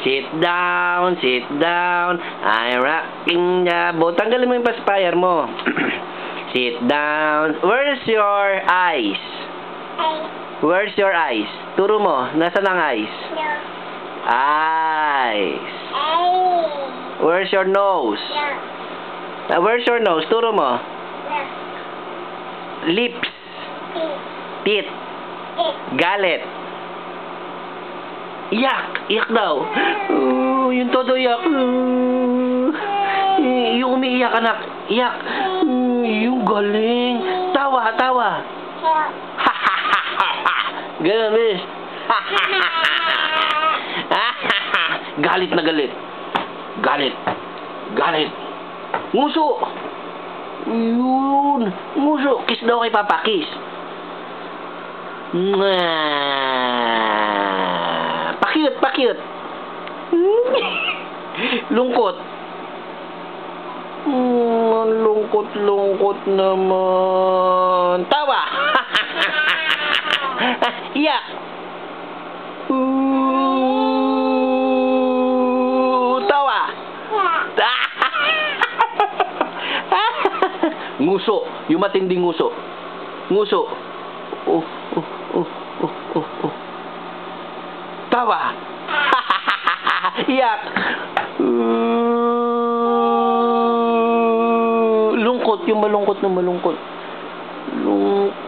Sit down, sit down. I'm rocking the boat. Tanggalin mo yung pacifier mo. Sit down. Where's your eyes? Where's your eyes? Turo mo. Nasaan ang eyes? Eyes. Where's your nose? Where's your nose? Turo mo. Lips. Teeth. Galit. Iyak. Iyak daw. Yung todo iyak. Yung umiiyak, anak. Iyak. Yung galing. Tawa, tawa. Ganun, miss. Galit na galit. Galit. Galit. Nguso. Yun. Nguso. Kiss daw kay Papa. Kiss. Pakyut, pakyut. Lungkot. Lungkot naman. Tawa. Iyak. Tawa. Nguso. Yung matinding nguso. Nguso. Tawa. Iyak. Lungkot. Yung malungkot na malungkot. Lungkot.